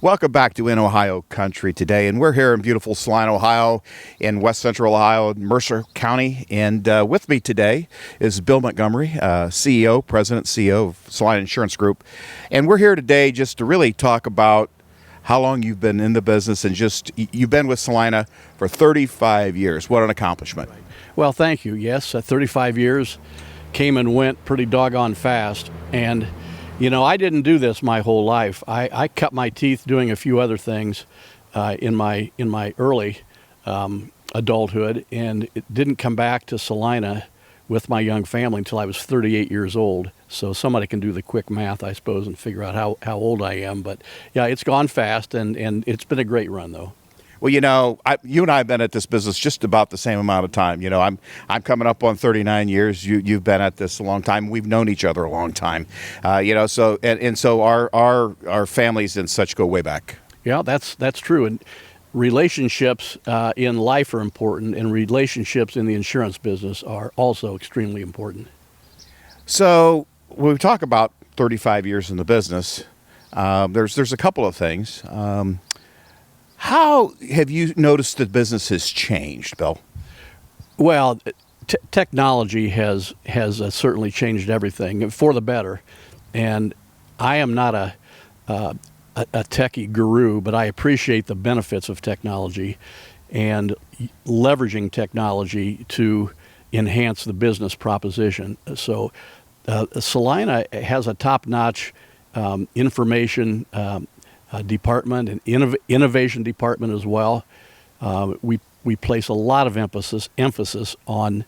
Welcome back to In Ohio Country today, and we're here in beautiful Saline, Ohio, in west central Ohio, Mercer County. And with me today is Bill Montgomery, President, CEO of Saline Insurance Group. And we're here today just to really talk about how long you've been in the business, and just you've been with Salina for 35 years. What an accomplishment. Right. Well, thank you. Yes, 35 years came and went pretty doggone fast. And you know, I didn't do this my whole life. I cut my teeth doing a few other things in my early adulthood, and it didn't come back to Salina with my young family until I was 38 years old. So somebody can do the quick math, I suppose, and figure out how old I am. But yeah, it's gone fast, and it's been a great run, though. Well, you know, you and I have been at this business just about the same amount of time. You know, I'm coming up on 39 years. You've been at this a long time. We've known each other a long time. You know, so and so our families and such go way back. Yeah, that's true. And relationships in life are important, and relationships in the insurance business are also extremely important. So when we talk about 35 years in the business, there's a couple of things. How have you noticed the business has changed, Bill? Well, technology has certainly changed everything for the better. And I am not a techie guru, but I appreciate the benefits of technology and leveraging technology to enhance the business proposition. So Salina has a top-notch information department and innovation department as well. We place a lot of emphasis on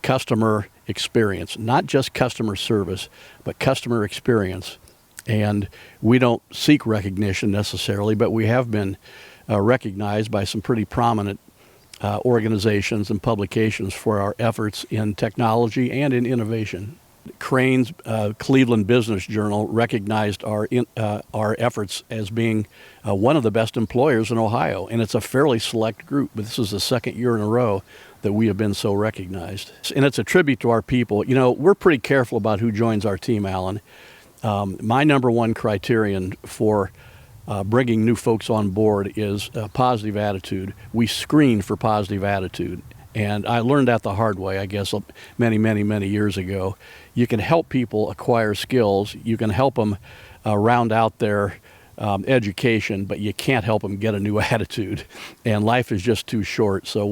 customer experience, not just customer service, but customer experience. And we don't seek recognition necessarily, but we have been recognized by some pretty prominent organizations and publications for our efforts in technology and in innovation. Crane's Cleveland Business Journal recognized our efforts as being one of the best employers in Ohio, and it's a fairly select group, but this is the second year in a row that we have been so recognized. And it's a tribute to our people. You know, we're pretty careful about who joins our team, Alan. My number one criterion for bringing new folks on board is positive attitude. We screen for positive attitude. And I learned that the hard way, I guess, many years ago. You can help people acquire skills. You can help them round out their education, but you can't help them get a new attitude. And life is just too short. So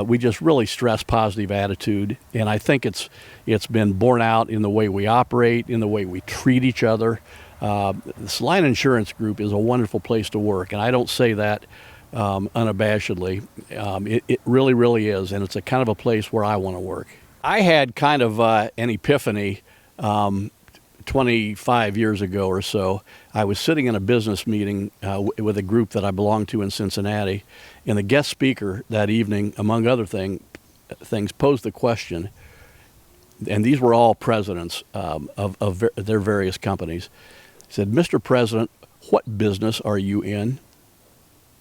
we just really stress positive attitude. And I think it's been borne out in the way we operate, in the way we treat each other. The Saline Insurance Group is a wonderful place to work, and I don't say that unabashedly. It really is, and it's a kind of a place where I want to work. I had kind of an epiphany 25 years ago or so. I was sitting in a business meeting with a group that I belonged to in Cincinnati, and the guest speaker that evening, among other things, posed the question, and these were all presidents of their various companies. He said, "Mr. President, what business are you in?"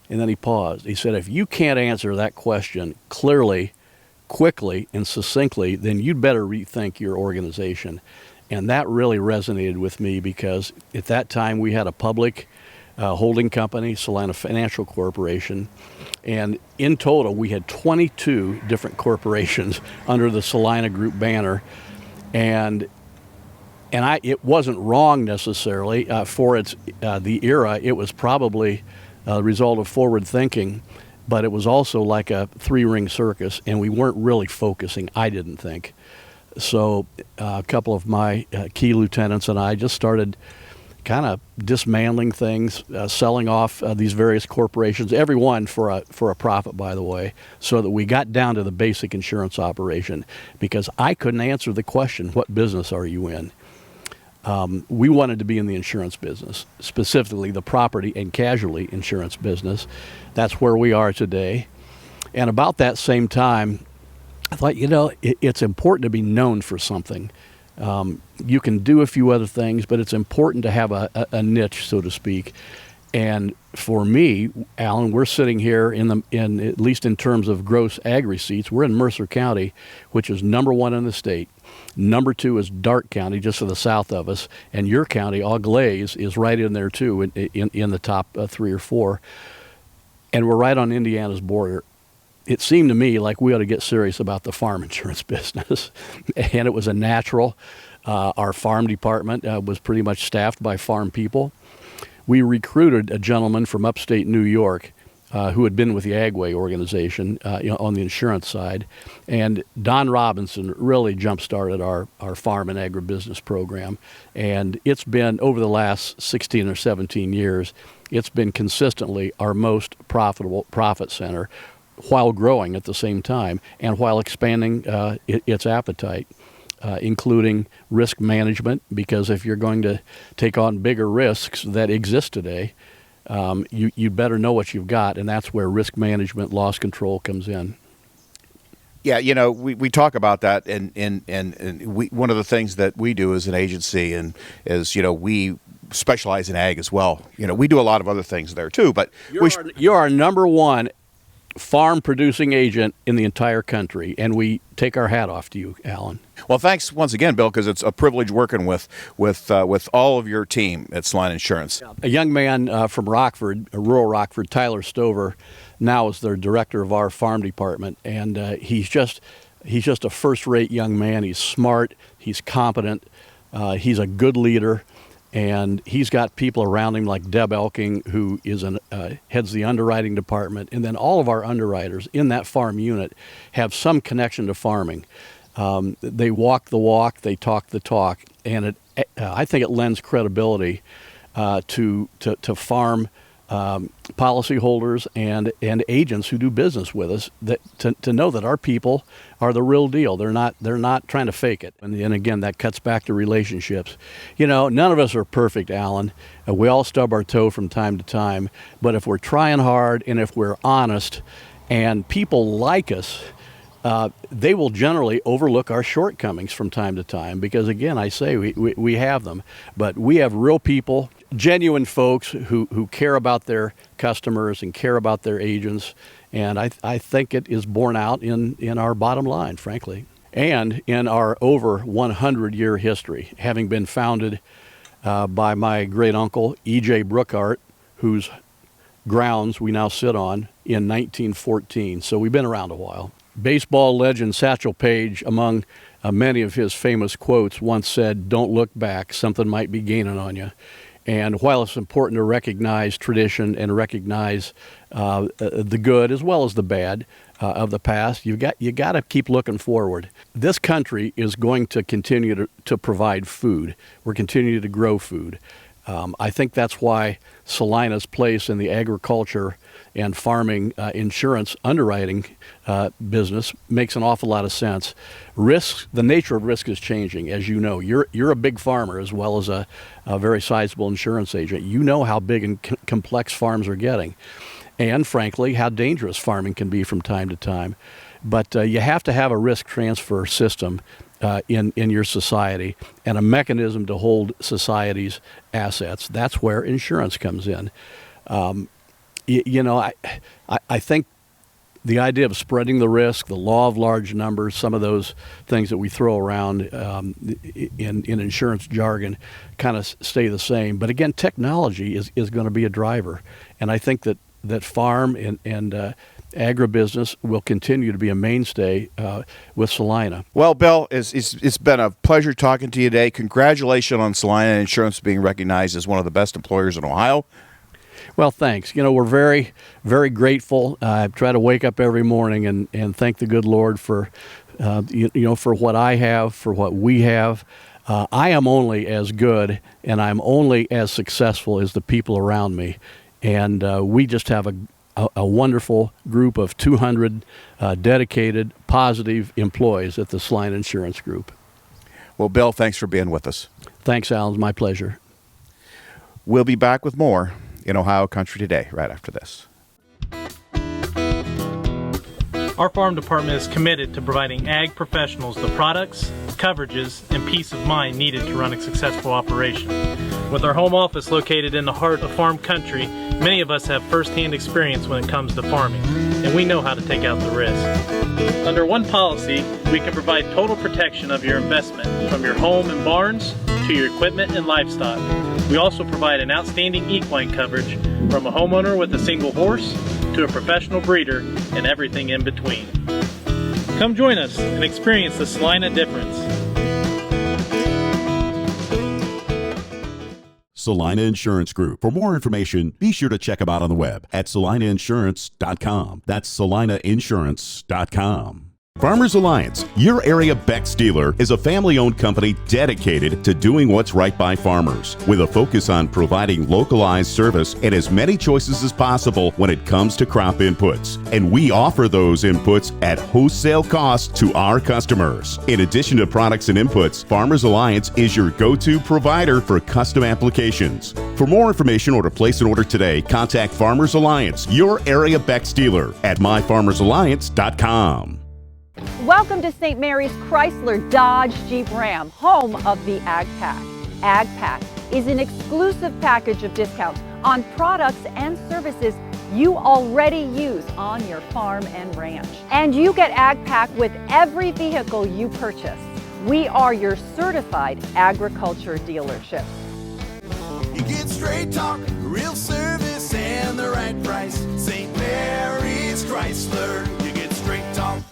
And then he paused. He said, "If you can't answer that question clearly, quickly, and succinctly, then you'd better rethink your organization." And that really resonated with me, because at that time we had a public holding company, Salina Financial Corporation, and in total we had 22 different corporations under the Salina Group banner. And it wasn't wrong necessarily for the era. It was probably the result of forward thinking, but it was also like a three-ring circus, and we weren't really focusing, I didn't think. So a couple of my key lieutenants and I just started kind of dismantling things, selling off these various corporations, every one for a profit, by the way, so that we got down to the basic insurance operation, because I couldn't answer the question, what business are you in? We wanted to be in the insurance business, specifically the property and casualty insurance business. That's where we are today. And about that same time, I thought, you know, it's important to be known for something. You can do a few other things, but it's important to have a niche, so to speak. And for me, Alan, we're sitting here in at least in terms of gross ag receipts, we're in Mercer County, which is number 1 in the state. Number 2 is Darke County, just to the south of us, and your county, Eau Glaise, is right in there too, in the top 3 or 4. And we're right on Indiana's border. It seemed to me like we ought to get serious about the farm insurance business, and it was a natural. Our farm department was pretty much staffed by farm people. We recruited a gentleman from upstate New York who had been with the Agway organization on the insurance side. And Don Robinson really jump-started our farm and agribusiness program. And it's been, over the last 16 or 17 years, it's been consistently our most profitable profit center while growing at the same time and while expanding its appetite. Including risk management, because if you're going to take on bigger risks that exist today, you better know what you've got, and that's where risk management, loss control comes in. Yeah, we talk about that, and one of the things that we do as an agency is we specialize in ag as well. We do a lot of other things there too, but you're our number 1 farm producing agent in the entire country, and we take our hat off to you, Alan. Well, thanks once again, Bill, because it's a privilege working with all of your team at Saline Insurance. A young man from Rockford, rural Rockford, Tyler Stover, now is the director of our farm department, and he's just a first-rate young man. He's smart, he's competent, he's a good leader. And he's got people around him like Deb Elking, who is heads the underwriting department. And then all of our underwriters in that farm unit have some connection to farming. They walk the walk, they talk the talk. And I think it lends credibility to farm policyholders and agents who do business with us, that to know that our people are the real deal. They're not trying to fake it. And again, that cuts back to relationships. None of us are perfect, Alan. We all stub our toe from time to time. But if we're trying hard and if we're honest, and people like us, they will generally overlook our shortcomings from time to time, because again, I say we have them, but we have real people, genuine folks who care about their customers and care about their agents, and I think it is borne out in our bottom line, frankly, and in our over 100-year history, having been founded by my great uncle E.J. Brookhart, whose grounds we now sit on, in 1914. So we've been around a while. Baseball legend Satchel Paige, among many of his famous quotes, once said, "Don't look back, something might be gaining on you." And while it's important to recognize tradition and recognize the good as well as the bad of the past, you got to keep looking forward. This country is going to continue to provide food. We're continuing to grow food. I think that's why Salina's place in the agriculture and farming insurance underwriting business makes an awful lot of sense. Risk, the nature of risk is changing. As you know, you're a big farmer as well as a very sizable insurance agent. You know how big and complex farms are getting, and frankly, how dangerous farming can be from time to time. But you have to have a risk transfer system in your society and a mechanism to hold society's assets. That's where insurance comes in. I think the idea of spreading the risk, the law of large numbers, some of those things that we throw around in insurance jargon kind of stay the same. But again, technology is going to be a driver. And I think that farm and agribusiness will continue to be a mainstay with Salina. Well, Bill, it's been a pleasure talking to you today. Congratulations on Salina Insurance being recognized as one of the best employers in Ohio. Well, thanks. We're very, very grateful. I try to wake up every morning and thank the good Lord for, for what I have, for what we have. I am only as good and I'm only as successful as the people around me. And we just have a wonderful group of 200 dedicated, positive employees at the Saline Insurance Group. Well, Bill, thanks for being with us. Thanks, Alan. It's my pleasure. We'll be back with more in Ohio Country Today right after this. Our farm department is committed to providing ag professionals the products, coverages, and peace of mind needed to run a successful operation. With our home office located in the heart of farm country, many of us have first-hand experience when it comes to farming, and we know how to take out the risk. Under one policy, we can provide total protection of your investment, from your home and barns to your equipment and livestock. We also provide an outstanding equine coverage, from a homeowner with a single horse to a professional breeder and everything in between. Come join us and experience the Celina difference. Celina Insurance Group. For more information, be sure to check them out on the web at celinainsurance.com. That's celinainsurance.com. Farmers Alliance, your area Beck's dealer, is a family-owned company dedicated to doing what's right by farmers, with a focus on providing localized service and as many choices as possible when it comes to crop inputs. And we offer those inputs at wholesale cost to our customers. In addition to products and inputs, Farmers Alliance is your go-to provider for custom applications. For more information or to place an order today, contact Farmers Alliance, your area Beck's dealer, at myfarmersalliance.com. Welcome to St. Mary's Chrysler Dodge Jeep Ram, home of the Ag Pack. Ag Pack is an exclusive package of discounts on products and services you already use on your farm and ranch. And you get Ag Pack with every vehicle you purchase. We are your certified agriculture dealership. You get straight talk, real service, and the right price. St. Mary's Chrysler, you get straight talk.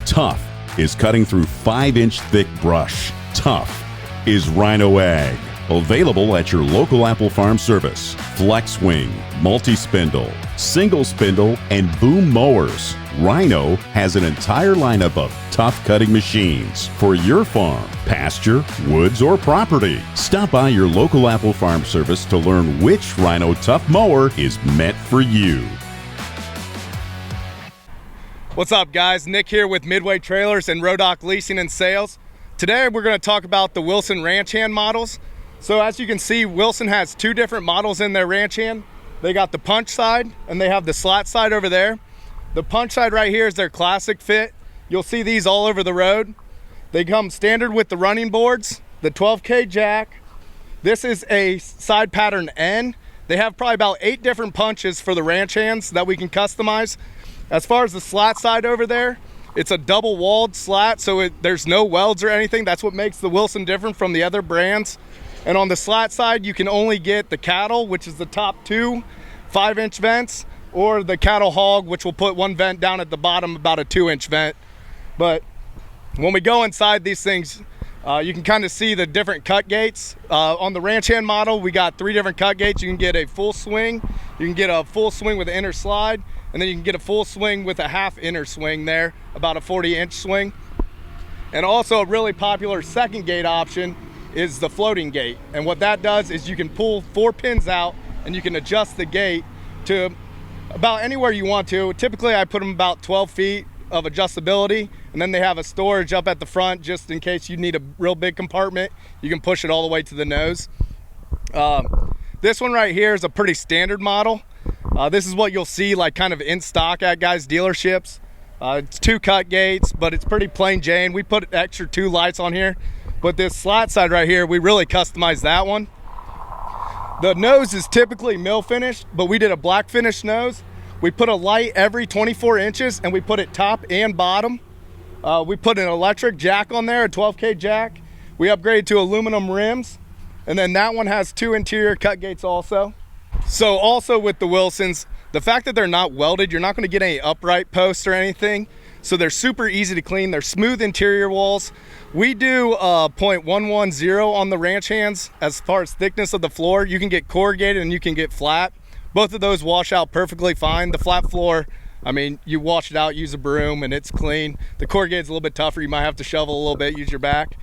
Tough is cutting through 5-inch thick brush. Tough is Rhino Ag. Available at your local Apple Farm Service. Flex Wing, multi-spindle, single spindle, and boom mowers. Rhino has an entire lineup of tough cutting machines for your farm, pasture, woods, or property. Stop by your local Apple Farm Service to learn which Rhino Tough Mower is meant for you. What's up, guys? Nick here with Midway Trailers and Rodock Leasing and Sales. Today we're going to talk about the Wilson Ranch Hand models. So as you can see, Wilson has two different models in their ranch hand. They got the punch side and they have the slat side over there. The punch side right here is their classic fit. You'll see these all over the road. They come standard with the running boards, the 12K jack. This is a side pattern N. They have probably about 8 different punches for the ranch hands that we can customize. As far as the slat side over there, it's a double walled slat, so there's no welds or anything. That's what makes the Wilson different from the other brands. And on the slat side, you can only get the cattle, which is the top 2 5-inch vents, or the cattle hog, which will put one vent down at the bottom, about a 2-inch vent. But when we go inside these things, you can kind of see the different cut gates. On the ranch hand model, we got 3 different cut gates. You can get a full swing, you can get a full swing with an inner slide, and then you can get a full swing with a half inner swing there, about a 40-inch swing. And also a really popular second gate option is the floating gate. And what that does is you can pull 4 pins out and you can adjust the gate to about anywhere you want to. Typically I put them about 12 feet of adjustability, and then they have a storage up at the front just in case you need a real big compartment. You can push it all the way to the nose. This one right here is a pretty standard model. This is what you'll see like kind of in stock at guys' dealerships. It's 2 cut gates, but it's pretty plain Jane. We put extra 2 lights on here, but this slat side right here, we really customized that one. The nose is typically mill finished, but we did a black finish nose. We put a light every 24 inches and we put it top and bottom. We put an electric jack on there, a 12K jack. We upgraded to aluminum rims, and then that one has 2 interior cut gates also. So also with the Wilsons, the fact that they're not welded, you're not going to get any upright posts or anything. So they're super easy to clean. They're smooth interior walls. We do 0.110 on the ranch hands as far as thickness of the floor. You can get corrugated and you can get flat. Both of those wash out perfectly fine. The flat floor, I mean, you wash it out, use a broom, and it's clean. The corrugated's a little bit tougher. You might have to shovel a little bit, use your back.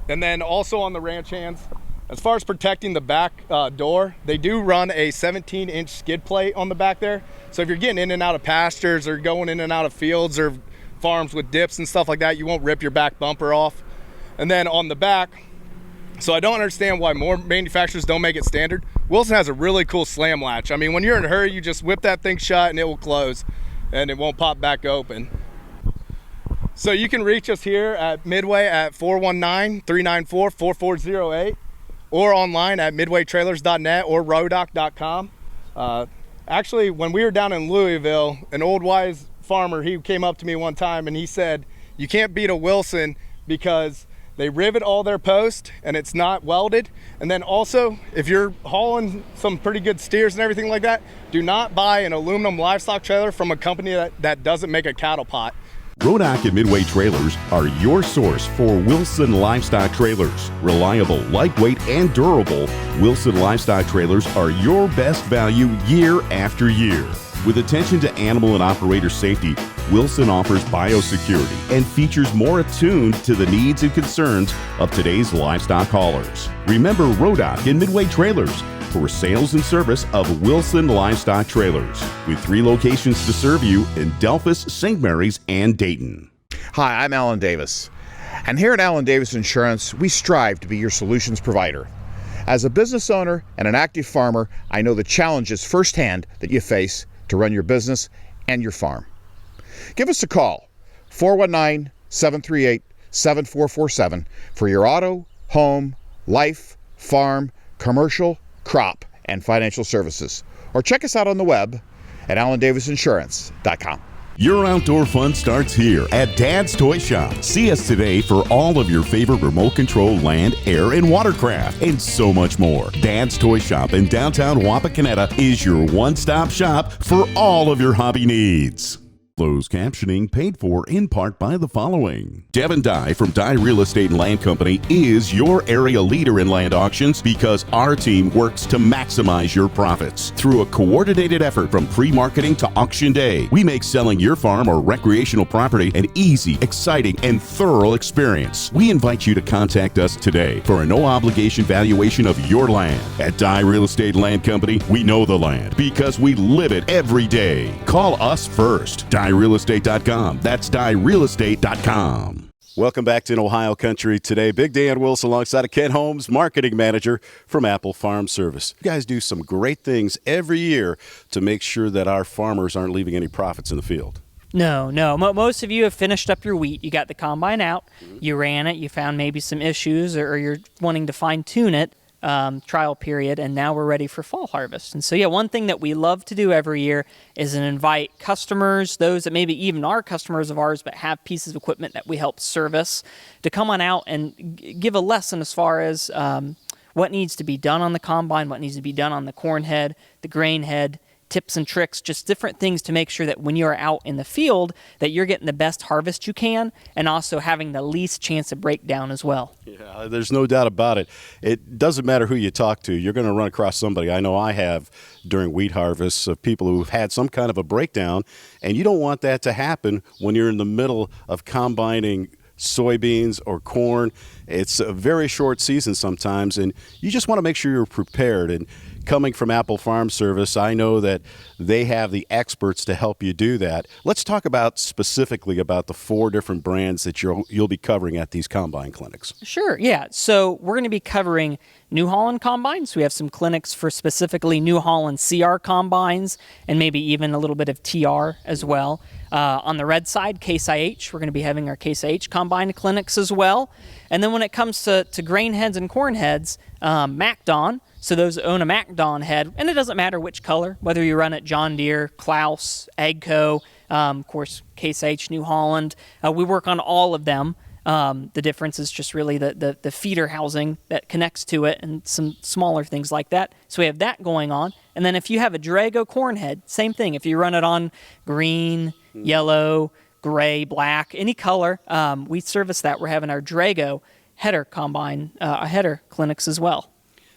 And then also on the ranch hands, as far as protecting the back door, they do run a 17-inch skid plate on the back there. So if you're getting in and out of pastures or going in and out of fields or farms with dips and stuff like that, you won't rip your back bumper off. And then on the back, so I don't understand why more manufacturers don't make it standard. Wilson has a really cool slam latch. I mean, when you're in a hurry, you just whip that thing shut and it will close and it won't pop back open. So you can reach us here at Midway at 419-394-4408. or online at midwaytrailers.net or rodoc.com. Actually, when we were down in Louisville, an old wise farmer, he came up to me one time and he said, you can't beat a Wilson because they rivet all their posts and it's not welded. And then also, if you're hauling some pretty good steers and everything like that, do not buy an aluminum livestock trailer from a company that doesn't make a cattle pot. Rodoc and Midway Trailers are your source for Wilson livestock trailers. Reliable, lightweight, and durable, Wilson livestock trailers are your best value year after year. With attention to animal and operator safety, Wilson offers biosecurity and features more attuned to the needs and concerns of today's livestock haulers. Remember Rodoc and Midway Trailers for sales and service of Wilson livestock trailers, with 3 locations to serve you in Delphus, St. Mary's, and Dayton. Hi, I'm Alan Davis. And here at Alan Davis Insurance, we strive to be your solutions provider. As a business owner and an active farmer, I know the challenges firsthand that you face to run your business and your farm. Give us a call, 419-738-7447, for your auto, home, life, farm, commercial, crop, and financial services. Or check us out on the web at AlanDavisInsurance.com. Your outdoor fun starts here at Dad's Toy Shop. See us today for all of your favorite remote control land, air, and watercraft, and so much more. Dad's Toy Shop in downtown Wapakoneta is your one-stop shop for all of your hobby needs. Closed captioning paid for in part by the following. Devin Dye from Dye Real Estate and Land Company is your area leader in land auctions because our team works to maximize your profits. Through a coordinated effort from pre-marketing to auction day, we make selling your farm or recreational property an easy, exciting, and thorough experience. We invite you to contact us today for a no-obligation valuation of your land. At Dye Real Estate and Land Company, we know the land because we live it every day. Call us first. DyeRealEstate.com. That's DyeRealEstate.com. Welcome back to In Ohio Country today. Big Dan Wilson alongside of Ken Holmes, marketing manager from Apple Farm Service. You guys do some great things every year to make sure that our farmers aren't leaving any profits in the field. No. Most of you have finished up your wheat. You got the combine out, you ran it, you found maybe some issues, or you're wanting to fine tune it. Trial period, and now we're ready for fall harvest. And so, one thing that we love to do every year is invite customers, those that maybe even are customers of ours but have pieces of equipment that we help service, to come on out and give a lesson as far as what needs to be done on the combine, what needs to be done on the corn head, the grain head, tips and tricks, just different things to make sure that when you're out in the field that you're getting the best harvest you can and also having the least chance of breakdown as well. Yeah, there's no doubt about it. It doesn't matter who you talk to. You're going to run across somebody. I know I have during wheat harvests of people who've had some kind of a breakdown, and you don't want that to happen when you're in the middle of combining soybeans or corn. It's a very short season sometimes, and you just want to make sure you're prepared. And coming from Apple Farm Service, I know that they have the experts to help you do that. Let's talk about specifically about the 4 different brands that you'll be covering at these combine clinics. Sure, yeah. So we're going to be covering New Holland combines. We have some clinics for specifically New Holland CR combines and maybe even a little bit of TR as well. On the red side, Case IH, we're going to be having our Case IH combine clinics as well. And then when it comes to grain heads and corn heads, MacDon. So those own a MacDon head, and it doesn't matter which color, whether you run it John Deere, Klaus, AGCO, of course, Case IH, New Holland. We work on all of them. The difference is just really the feeder housing that connects to it and some smaller things like that. So we have that going on. And then if you have a Drago corn head, same thing. If you run it on green, yellow, gray, black, any color, we service that. We're having our Drago header combine, header clinics as well.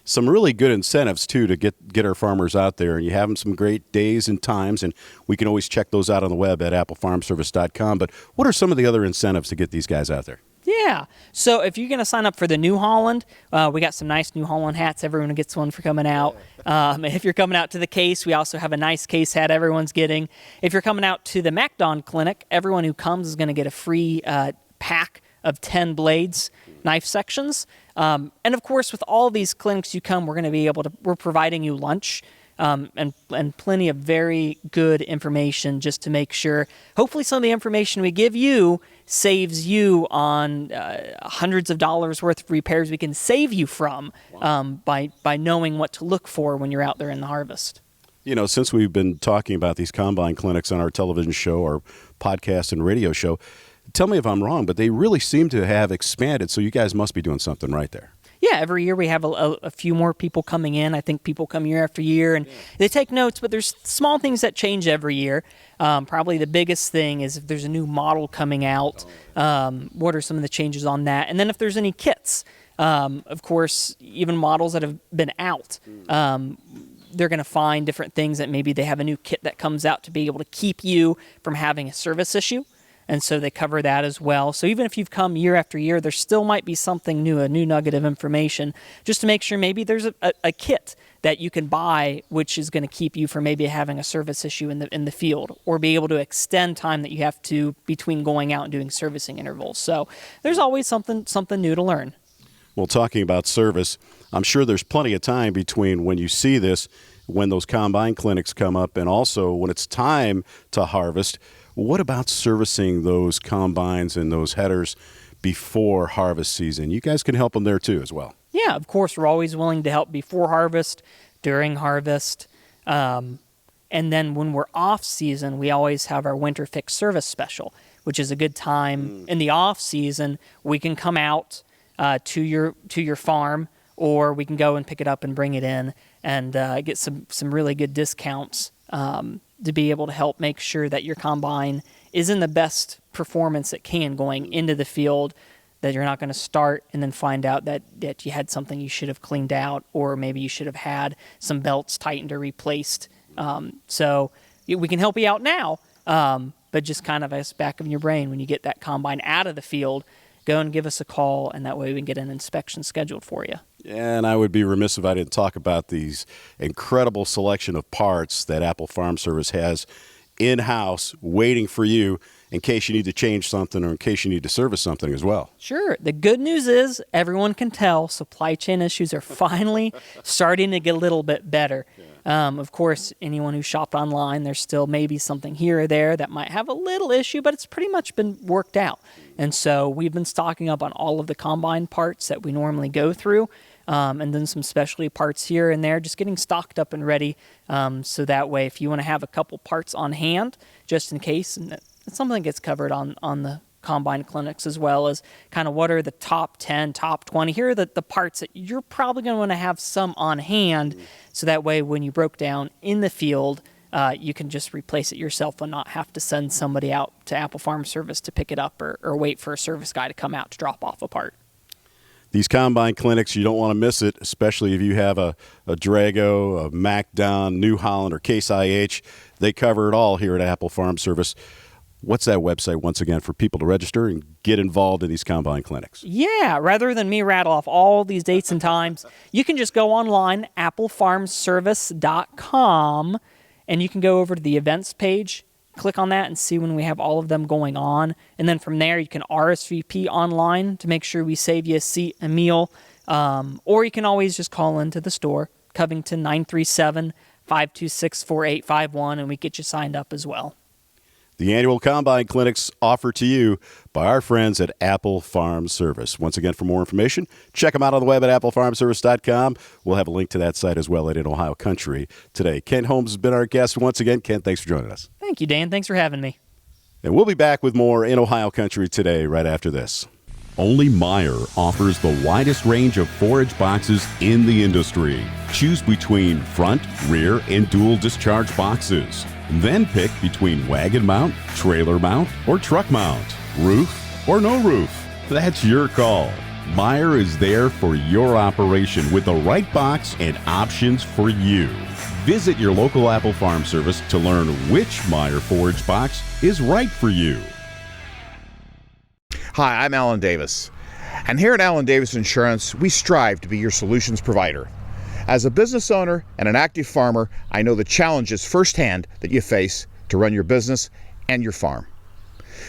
Some really good incentives, too, to get our farmers out there. And you have them some great days and times, and we can always check those out on the web at applefarmservice.com. But what are some of the other incentives to get these guys out there? Yeah. So if you're going to sign up for the New Holland, we got some nice New Holland hats. Everyone gets one for coming out. If you're coming out to the Case, we also have a nice Case hat everyone's getting. If you're coming out to the MacDon clinic, everyone who comes is going to get a free pack of 10 blades, knife sections. And of course, with all these clinics you come, we're providing you lunch. and plenty of very good information just to make sure, hopefully some of the information we give you saves you on hundreds of dollars worth of repairs we can save you from by knowing what to look for when you're out there in the harvest. You know, since we've been talking about these combine clinics on our television show, our podcast and radio show, tell me if I'm wrong, but they really seem to have expanded, so you guys must be doing something right there. Yeah, every year we have a few more people coming in. I think people come year after year, and they take notes, but there's small things that change every year. Probably the biggest thing is if there's a new model coming out, what are some of the changes on that? And then if there's any kits. Of course, even models that have been out, they're going to find different things that maybe they have a new kit that comes out to be able to keep you from having a service issue. And so they cover that as well. So even if you've come year after year, there still might be something new, a new nugget of information, just to make sure maybe there's a kit that you can buy, which is going to keep you from maybe having a service issue in the field, or be able to extend time that you have to between going out and doing servicing intervals. So there's always something new to learn. Well, talking about service, I'm sure there's plenty of time between when you see this, when those combine clinics come up, and also when it's time to harvest. What about servicing those combines and those headers before harvest season? You guys can help them there too as well. Yeah, of course, we're always willing to help before harvest, during harvest, and then when we're off season, we always have our winter fix service special, which is a good time. In the off season, we can come out to your farm, or we can go and pick it up and bring it in and get some really good discounts to be able to help make sure that your combine is in the best performance it can going into the field, that you're not going to start and then find out that you had something you should have cleaned out, or maybe you should have had some belts tightened or replaced. So we can help you out now, but just kind of as back of your brain, when you get that combine out of the field, go and give us a call, and that way we can get an inspection scheduled for you. And I would be remiss if I didn't talk about these incredible selection of parts that Apple Farm Service has in-house waiting for you in case you need to change something or in case you need to service something as well. Sure. The good news is everyone can tell supply chain issues are finally starting to get a little bit better. Of course, anyone who shopped online, there's still maybe something here or there that might have a little issue, but it's pretty much been worked out. And so we've been stocking up on all of the combine parts that we normally go through, and then some specialty parts here and there, just getting stocked up and ready. So that way, if you want to have a couple parts on hand, just in case, and something gets covered on the combine clinics, as well as kind of what are the top 10, top 20. Here are the parts that you're probably going to want to have some on hand, so that way when you broke down in the field, you can just replace it yourself and not have to send somebody out to Apple Farm Service to pick it up, or wait for a service guy to come out to drop off a part. These combine clinics, you don't want to miss it, especially if you have a Drago, a MacDon, New Holland, or Case IH. They cover it all here at Apple Farm Service. What's that website, once again, for people to register and get involved in these combine clinics? Yeah, rather than me rattle off all these dates and times, you can just go online, applefarmservice.com, and you can go over to the events page, click on that, and see when we have all of them going on. And then from there, you can RSVP online to make sure we save you a seat, a meal, or you can always just call into the store, Covington 937-526-4851, and we get you signed up as well. The annual combine clinics offered to you by our friends at Apple Farm Service. Once again, for more information, check them out on the web at applefarmservice.com. We'll have a link to that site as well at In Ohio Country today. Kent Holmes has been our guest once again. Kent, thanks for joining us. Thank you, Dan. Thanks for having me. And we'll be back with more In Ohio Country today right after this. Only Meyer offers the widest range of forage boxes in the industry. Choose between front, rear, and dual discharge boxes. Then pick between wagon mount, trailer mount, or truck mount, roof or no roof. That's your call. Meyer is there for your operation with the right box and options for you. Visit your local Apple Farm Service to learn which Meyer forage box is right for you. Hi, I'm Alan Davis. And here at Alan Davis Insurance, we strive to be your solutions provider. As a business owner and an active farmer, I know the challenges firsthand that you face to run your business and your farm.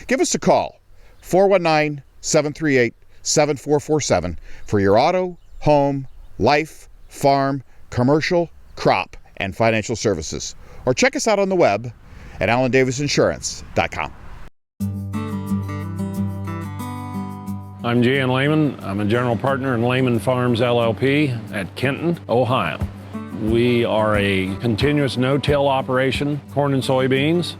Give us a call, 419-738-7447, for your auto, home, life, farm, commercial, crop, and financial services. Or check us out on the web at AlanDavisInsurance.com. I'm Jan Lehman. I'm a general partner in Lehman Farms LLP at Kenton, Ohio. We are a continuous no-till operation, corn and soybeans.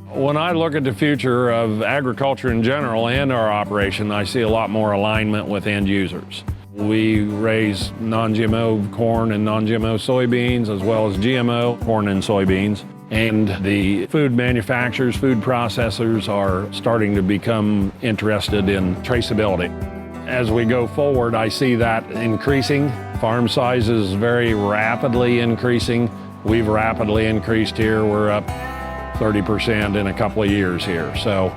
When I look at the future of agriculture in general and our operation, I see a lot more alignment with end users. We raise non-GMO corn and non-GMO soybeans, as well as GMO corn and soybeans. And the food manufacturers, food processors are starting to become interested in traceability. As we go forward, I see that increasing. Farm size is very rapidly increasing. We've rapidly increased here. We're up 30% in a couple of years here. So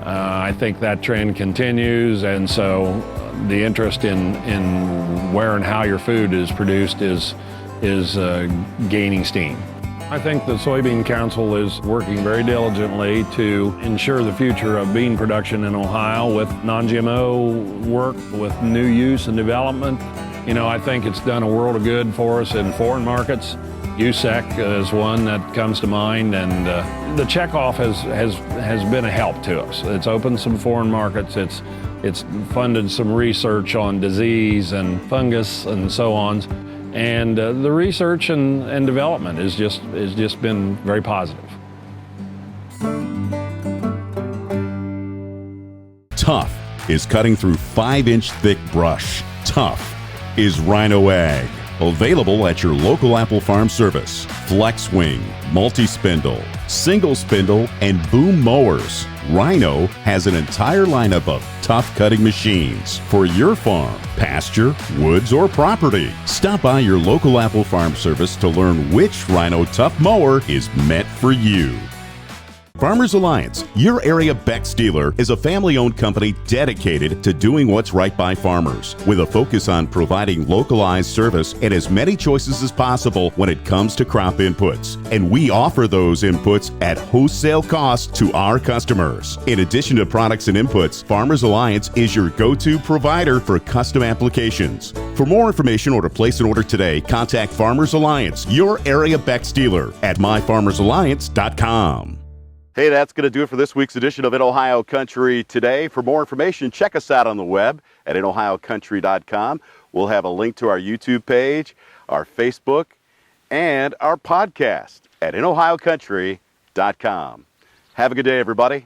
I think that trend continues, and so the interest in where and how your food is produced is gaining steam. I think the Soybean Council is working very diligently to ensure the future of bean production in Ohio with non-GMO work, with new use and development. You know, I think it's done a world of good for us in foreign markets. USEC is one that comes to mind, and the checkoff has been a help to us. It's opened some foreign markets. It's funded some research on disease and fungus and so on. And the research and development has just been very positive. Tough is cutting through 5-inch thick brush. Tough is Rhino Ag. Available at your local Apple Farm service. Flex Wing, multi-spindle, single spindle, and boom mowers. Rhino has an entire lineup of tough cutting machines for your farm, pasture, woods, or property. Stop by your local Apple Farm service to learn which Rhino Tough Mower is meant for you. Farmers Alliance, your area Beck's dealer, is a family-owned company dedicated to doing what's right by farmers, with a focus on providing localized service and as many choices as possible when it comes to crop inputs. And we offer those inputs at wholesale cost to our customers. In addition to products and inputs, Farmers Alliance is your go-to provider for custom applications. For more information or to place an order today, contact Farmers Alliance, your area Beck's dealer, at myfarmersalliance.com. Hey, that's going to do it for this week's edition of In Ohio Country Today. For more information, check us out on the web at inohiocountry.com. We'll have a link to our YouTube page, our Facebook, and our podcast at inohiocountry.com. Have a good day, everybody.